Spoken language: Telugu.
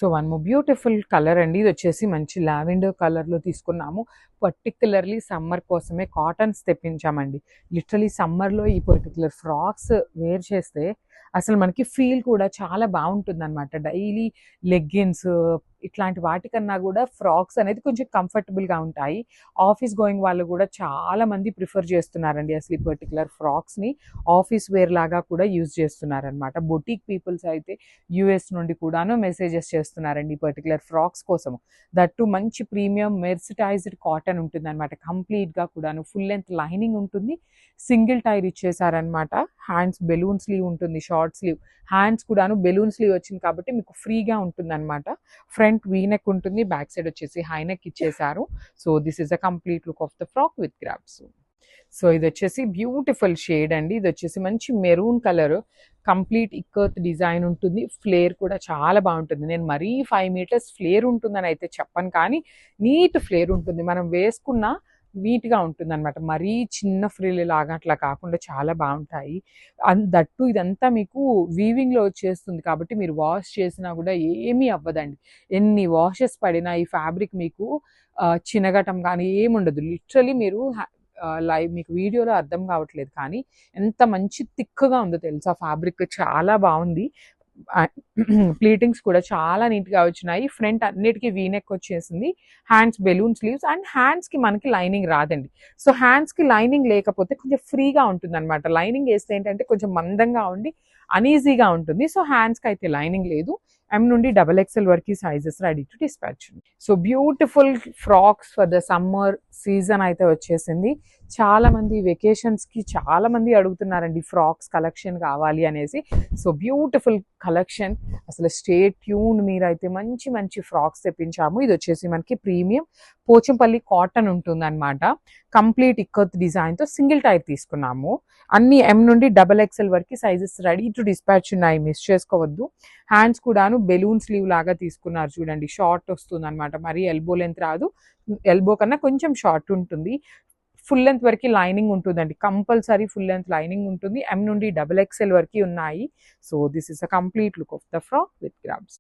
So one more beautiful colour అండి. ఇది వచ్చేసి మంచి లావెండర్ కలర్లో తీసుకున్నాము. పర్టికులర్లీ సమ్మర్ కోసమే కాటన్స్ తెప్పించామండి. లిటరలీ సమ్మర్లో ఈ పర్టికులర్ ఫ్రాక్స్ వేర్ చేస్తే అసలు మనకి ఫీల్ కూడా చాలా బాగుంటుంది అనమాట. డైలీ లెగ్గిన్స్ ఇట్లాంటి వాటికన్నా కూడా ఫ్రాక్స్ అనేది కొంచెం కంఫర్టబుల్గా ఉంటాయి. ఆఫీస్ గోయింగ్ వాళ్ళు కూడా చాలా మంది ప్రిఫర్ చేస్తున్నారండి అసలు ఈ పర్టికులర్ ఫ్రాక్స్ని ఆఫీస్ వేర్ లాగా కూడా యూజ్ చేస్తున్నారనమాట. బొటిక్ పీపుల్స్ అయితే యూఎస్ నుండి కూడాను మెసేజెస్ చేస్తున్నారండి ఈ పర్టికులర్ ఫ్రాక్స్ కోసము. దట్టు మంచి ప్రీమియం మెర్సిటైజ్డ్ కాటన్ ఉంటుంది అనమాట. కంప్లీట్గా కూడాను ఫుల్ లెంత్ లైనింగ్ ఉంటుంది. సింగిల్ టైర్ ఇచ్చేసారనమాట. హ్యాండ్స్ బెలూన్ స్లీవ్ ఉంటుంది, షార్ట్ స్లీవ్. హ్యాండ్స్ కూడాను బెలూన్ స్లీవ్ వచ్చింది కాబట్టి మీకు ఫ్రీగా ఉంటుంది అనమాట. ఫ్రంట్ వీ నెక్ ఉంటుంది, బ్యాక్ సైడ్ వచ్చేసి హై నెక్ ఇచ్చేసారు. So this is a complete look of the frock with grabs. So ఇది వచ్చేసి బ్యూటిఫుల్ షేడ్ అండి. ఇది వచ్చేసి మంచి maroon colour, complete ikat design ఉంటుంది. ఫ్లేర్ కూడా చాలా బాగుంటుంది. నేను మరీ 5 మీటర్స్ ఫ్లేర్ ఉంటుందని అయితే చెప్పను, కానీ నీట్ ఫ్లేర్ ఉంటుంది. మనం వేసుకున్న నీట్గా ఉంటుంది అనమాట. మరీ చిన్న ఫ్రిల్ లాగా అట్లా కాకుండా చాలా బాగుంటాయి. దట్టు ఇదంతా మీకు వీవింగ్లో వచ్చేస్తుంది కాబట్టి మీరు వాష్ చేసినా కూడా ఏమీ అవ్వదండి. ఎన్ని వాషెస్ పడినా ఈ ఫ్యాబ్రిక్ మీకు చినగటం కానీ ఏముండదు. లిటరలీ మీరు లైవ్ మీకు వీడియోలో అర్థం కావట్లేదు, కానీ ఎంత మంచి థిక్గా ఉందో తెలుసా. ఫ్యాబ్రిక్ చాలా బాగుంది. ప్లీటింగ్స్ కూడా చాలా నీట్గా వచ్చినాయి. ఫ్రంట్ అన్నిటికీ వీనెక్ వచ్చేసింది. హ్యాండ్స్ బెలూన్ స్లీవ్స్ అండ్ హ్యాండ్స్కి మనకి లైనింగ్ రాదండి. సో హ్యాండ్స్కి లైనింగ్ లేకపోతే కొంచెం ఫ్రీగా ఉంటుంది అనమాట. లైనింగ్ వేస్తే ఏంటంటే కొంచెం మందంగా ఉండి అనీజీగా ఉంటుంది. సో హ్యాండ్స్కి అయితే లైనింగ్ లేదు. M నుండి XXL వరకు sizes ready to dispatch. So beautiful frocks for the summer season అయితే వచ్చేసింది. చాలా మంది వెకేషన్స్కి చాలా మంది అడుగుతున్నారండి ఫ్రాక్స్ కలెక్షన్ కావాలి అనేసి. సో బ్యూటిఫుల్ కలెక్షన్, అసలు స్టే ట్యూన్. మీరైతే మంచి మంచి ఫ్రాక్స్ తెప్పించాము. ఇది వచ్చేసి మనకి ప్రీమియం పోచంపల్లి కాటన్ ఉంటుంది అనమాట. కంప్లీట్ ఇక్కత్ డిజైన్తో సింగిల్ టైర్ తీసుకున్నాము. అన్ని M నుండి XXL వరకు సైజెస్ రెడీ టు డిస్పాచ్ ఉన్నాయి, మిస్ చేసుకోవద్దు. హ్యాండ్స్ కూడాను బెలూన్ స్లీవ్ లాగా తీసుకున్నారు చూడండి. షార్ట్ వస్తుంది అనమాట, మరి ఎల్బో లెంత్ రాదు. ఎల్బో కన్నా కొంచెం షార్ట్ ఉంటుంది. ఫుల్ లెంత్ వరకు లైనింగ్ ఉంటుందండి. కంపల్సరీ ఫుల్ లెంత్ లైనింగ్ ఉంటుంది. M నుండి XXL వరకు ఉన్నాయి. So this is a complete look of the frock with grabs.